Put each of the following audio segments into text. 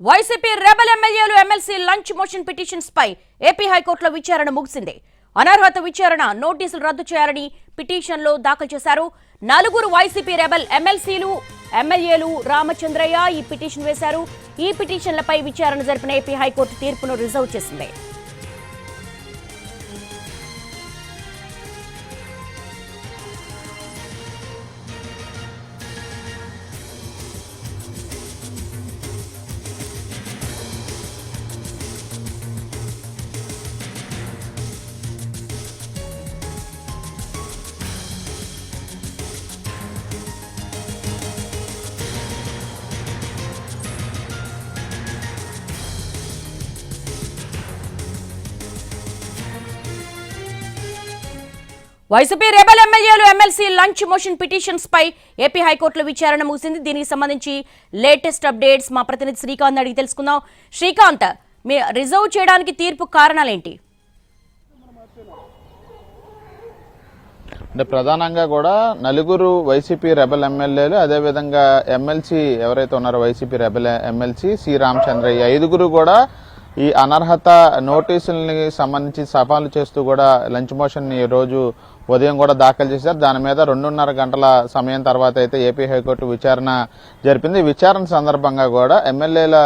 YCP rebel ఎమ్మెల్యేలు MLC lunch motion petitions పై AP హైకోర్టులో విచారణ ముగిసింది. అనర్హత విచారణ నోటీసులు రద్దు చేయాలని పిటిషన్లో దాఖలు చేశారు. 4 వైసీపీ రెబల్ ఎమ్మెల్సీలు ఎమ్మెల్యేలు రామచంద్రయ్య ఈ పిటిషన్ వేశారు. ఈ పిటిషన్లపై విచారణ జరిపిన ఏపీ హైకోర్టు తీర్పును రిజర్వ్ చేసింది. వైసీపీ రెబల్ ఎమ్మెల్యేలు ఎమ్మెల్సీ లంచ్ మోషన్ పిటిషన్స్ పై ఏపీ హైకోర్టులో విచారణ ముగిసింది. దీనికి సంబంధించి లేటెస్ట్ అప్డేట్స్ మా ప్రతినిధి శ్రీకాంత్ అడిగి తెలుసుకుందాం. శ్రీకాంత్, మీ రిజర్వ్ చేయడానికి తీర్పు కారణాలేంటి? అంటే ప్రధానంగా కూడా 4 వైసీపీ రెబల్ ఎమ్మెల్యేలు, అదేవిధంగా ఎమ్మెల్సీ ఎవరైతే ఉన్నారో YCP rebel MLC C Ramachandraiah 5 కూడా ఈ అనర్హత నోటీసుల్ని సంబంధించి సవాలు చేస్తూ కూడా లంచ్ మోషన్ ఈ రోజు ఉదయం కూడా దాఖలు చేశారు. దాని మీద 2.5 గంటల సమయం తర్వాత అయితే ఏపీ హైకోర్టు విచారణ జరిపింది. విచారణ సందర్భంగా కూడా ఎమ్మెల్యేల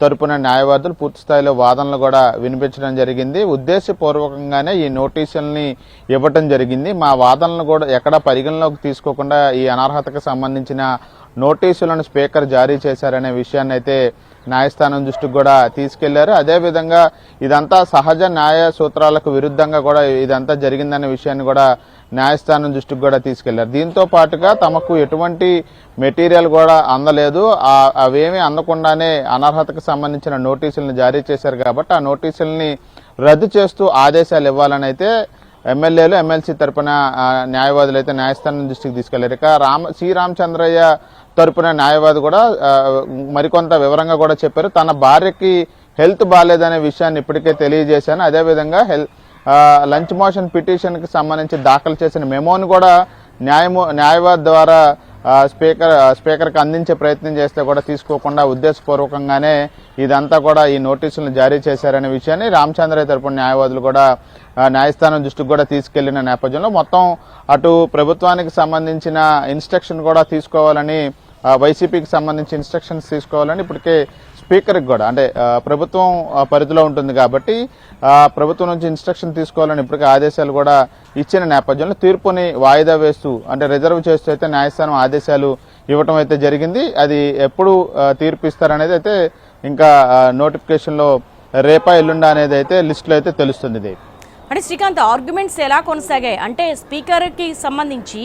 తరపున న్యాయవాదులు పూర్తి స్థాయిలో వాదనలు కూడా వినిపించడం జరిగింది. ఉద్దేశపూర్వకంగానే ఈ నోటీసుల్ని ఇవ్వటం జరిగింది. మా వాదనలను కూడా ఎక్కడా పరిగణలోకి తీసుకోకుండా ఈ అనర్హతకు సంబంధించిన నోటీసులను స్పీకర్ జారీ చేశారనే విషయాన్ని అయితే న్యాయస్థానం దృష్టికి కూడా తీసుకెళ్లారు. అదేవిధంగా ఇదంతా సహజ న్యాయ సూత్రాలకు విరుద్ధంగా కూడా ఇదంతా జరిగిందనే విషయాన్ని కూడా న్యాయస్థానం దృష్టికి కూడా తీసుకెళ్లారు. దీంతో పాటుగా తమకు ఎటువంటి మెటీరియల్ కూడా అందలేదు, అవేమీ అందకుండానే అనర్హతకు సంబంధించిన నోటీసులను జారీ చేశారు కాబట్టి ఆ నోటీసుల్ని రద్దు చేస్తూ ఆదేశాలు ఇవ్వాలని అయితే ఎమ్మెల్యేలు ఎమ్మెల్సీ తరపున న్యాయవాదులు అయితే న్యాయస్థానం దృష్టికి తీసుకెళ్లారు. ఇక సి రామచంద్రయ్య తరపున న్యాయవాది కూడా మరికొంత వివరంగా కూడా చెప్పారు. తన భార్యకి హెల్త్ బాగాలేదనే విషయాన్ని ఇప్పటికే తెలియజేశాను. అదేవిధంగా లంచ్ మోషన్ పిటిషన్ కి సంబంధించి దాఖలు చేసిన మెమోను కూడా న్యాయవాది ద్వారా స్పీకర్కి అందించే ప్రయత్నం చేస్తే కూడా తీసుకోకుండా ఉద్దేశపూర్వకంగానే ఇదంతా కూడా ఈ నోటీసులను జారీ చేశారనే విషయాన్ని రామచంద్రయ్య తరపున న్యాయవాదులు కూడా న్యాయస్థానం దృష్టికి కూడా తీసుకెళ్లిన నేపథ్యంలో మొత్తం అటు ప్రభుత్వానికి సంబంధించిన ఇన్స్ట్రక్షన్ కూడా తీసుకోవాలని, వైసీపీకి సంబంధించి ఇన్స్ట్రక్షన్స్ తీసుకోవాలని ఇప్పటికే స్పీకర్కి కూడా, అంటే ప్రభుత్వం పరిధిలో ఉంటుంది కాబట్టి ప్రభుత్వం నుంచి ఇన్స్ట్రక్షన్ తీసుకోవాలని ఇప్పటికే ఆదేశాలు కూడా ఇచ్చిన నేపథ్యంలో తీర్పుని వాయిదా వేస్తూ, అంటే రిజర్వ్ చేస్తూ అయితే న్యాయస్థానం ఆదేశాలు ఇవ్వటం అయితే జరిగింది. అది ఎప్పుడు తీర్పు ఇస్తారనేది అయితే ఇంకా నోటిఫికేషన్లో రేపా ఎల్లుండా అనేది అయితే లిస్టులో అయితే తెలుస్తుంది. అంటే శ్రీకాంత్, ఆర్గ్యుమెంట్స్ ఎలా కొనసాగాయి? అంటే స్పీకర్కి సంబంధించి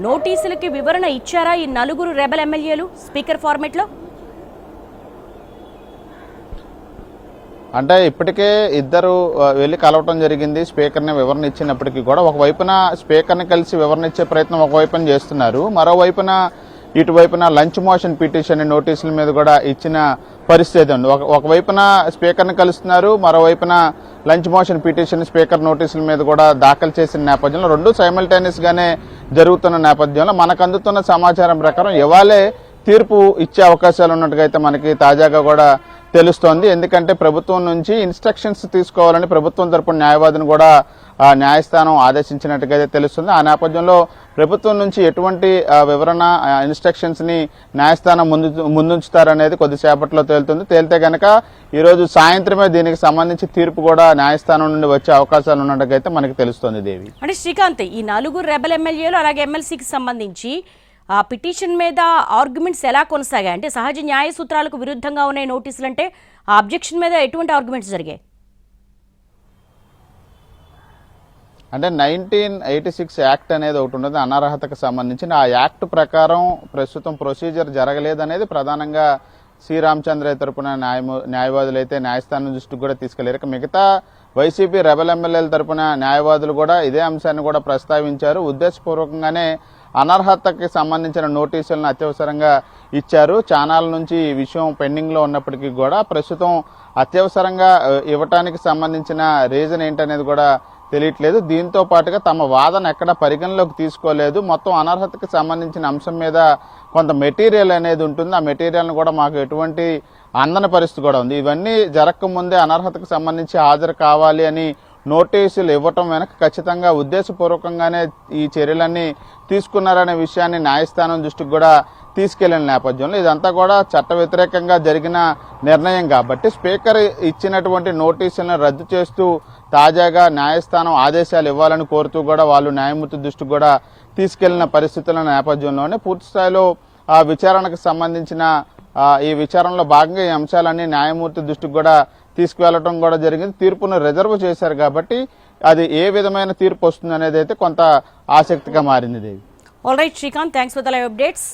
నోటీసులకి వివరణ ఇచ్చారా ఈ 4 రెబల్ ఎమ్మెల్యేలు స్పీకర్ ఫార్మేట్లో? అంటే ఇప్పటికే ఇద్దరు వెళ్లి కలవటం జరిగింది. స్పీకర్ని వివరణ ఇచ్చినప్పటికీ కూడా ఒకవైపున స్పీకర్ని కలిసి వివరణ ఇచ్చే ప్రయత్నం ఒకవైపున చేస్తున్నారు, మరోవైపున ఇటువైపున లంచ్ మోషన్ పిటిషన్ నోటీసుల మీద కూడా ఇచ్చిన పరిస్థితి ఉంది. ఒకవైపున స్పీకర్ని కలుస్తున్నారు, మరోవైపున లంచ్ మోషన్ పిటిషన్ స్పీకర్ నోటీసుల మీద కూడా దాఖలు చేసిన నేపథ్యంలో 2 సైమల్టేనియస్ గానే జరుగుతున్న నేపథ్యంలో మనకు అందుతున్న సమాచారం ప్రకారం ఇవాళే తీర్పు ఇచ్చే అవకాశాలు ఉన్నట్టుగా అయితే మనకి తాజాగా కూడా తెలుస్తోంది. ఎందుకంటే ప్రభుత్వం నుంచి ఇన్స్ట్రక్షన్స్ తీసుకోవాలని ప్రభుత్వం తరపున న్యాయవాదిని కూడా న్యాయస్థానం ఆదేశించినట్టుగా తెలుస్తుంది. ఆ నేపథ్యంలో ప్రభుత్వం నుంచి ఎటువంటి వివరణ ఇన్స్ట్రక్షన్స్ ని న్యాయస్థానం ముందుంచుతారనేది కొద్దిసేపట్లో తేలుతుంది. తేలితే గనక ఈరోజు సాయంత్రమే దీనికి సంబంధించి తీర్పు కూడా న్యాయస్థానం నుండి వచ్చే అవకాశాలు ఉన్నట్టుగా అయితే మనకి తెలుస్తుంది. దేవి, అంటే శ్రీకాంత్, ఈ 4 రెబల్ ఎమ్మెల్యేలు అలాగే ఎమ్మెల్సీకి సంబంధించి ఆ పిటిషన్ మీద ఆర్గ్యుమెంట్స్ ఎలా కొనసాగాయి? అంటే సహజ న్యాయ సూత్రాలకు విరుద్ధంగా ఉన్నాయి నోటీసులు అంటే ఆ అబ్జెక్షన్ మీద ఎటువంటి ఆర్గ్యుమెంట్స్ జరిగాయి? అంటే 1986 యాక్ట్ అనేది ఒకటి ఉంటుంది అనర్హతకు సంబంధించిన. ఆ యాక్ట్ ప్రకారం ప్రస్తుతం ప్రొసీజర్ జరగలేదనేది ప్రధానంగా సి రామచంద్రయ్య తరపున న్యాయవాదులు అయితే న్యాయస్థానం దృష్టికి కూడా తీసుకెళ్లారు. మిగతా వైసీపీ రెబల్ ఎమ్మెల్యేల తరపున న్యాయవాదులు కూడా ఇదే అంశాన్ని కూడా ప్రస్తావించారు. ఉద్దేశపూర్వకంగానే అనర్హతకి సంబంధించిన నోటీసులను అత్యవసరంగా ఇచ్చారు. ఛానల్ నుంచి ఈ విషయం పెండింగ్ లో ఉన్నప్పటికీ కూడా ప్రస్తుతం అత్యవసరంగా ఇవ్వటానికి సంబంధించిన రీజన్ ఏంటనేది కూడా తెలియట్లేదు. దీంతో పాటుగా తమ వాదన ఎక్కడ పరిగణలోకి తీసుకోలేదు. మొత్తం అనర్హతకి సంబంధించిన అంశం మీద కొంత మెటీరియల్ అనేది ఉంటుంది. ఆ మెటీరియల్ను కూడా మాకు ఎటువంటి అందని పరిస్థితి కూడా ఉంది. ఇవన్నీ జరగకముందే అనర్హతకు సంబంధించి హాజరు కావాలి అని నోటీసులు ఇవ్వటం వెనక ఖచ్చితంగా ఉద్దేశపూర్వకంగానే ఈ చర్యలన్నీ తీసుకున్నారనే విషయాన్ని న్యాయస్థానం దృష్టికి కూడా తీసుకెళ్లిన నేపథ్యంలో ఇదంతా కూడా చట్ట వ్యతిరేకంగా జరిగిన నిర్ణయం కాబట్టి స్పీకర్ ఇచ్చినటువంటి నోటీసులను రద్దు చేస్తూ తాజాగా న్యాయస్థానం ఆదేశాలు ఇవ్వాలని కోరుతూ కూడా వాళ్ళు న్యాయమూర్తి దృష్టికి కూడా తీసుకెళ్లిన పరిస్థితుల నేపథ్యంలోనే పూర్తి స్థాయిలో ఆ విచారణకు సంబంధించిన ఈ విచారణలో భాగంగా ఈ అంశాలన్నీ న్యాయమూర్తి దృష్టికి కూడా తీసుకువెళ్లడం కూడా జరిగింది. తీర్పును రిజర్వ్ చేశారు కాబట్టి అది ఏ విధమైన తీర్పు వస్తుంది అనేది అయితే కొంత ఆసక్తిగా మారింది. Devi. All right Srikanth, thanks for the live updates.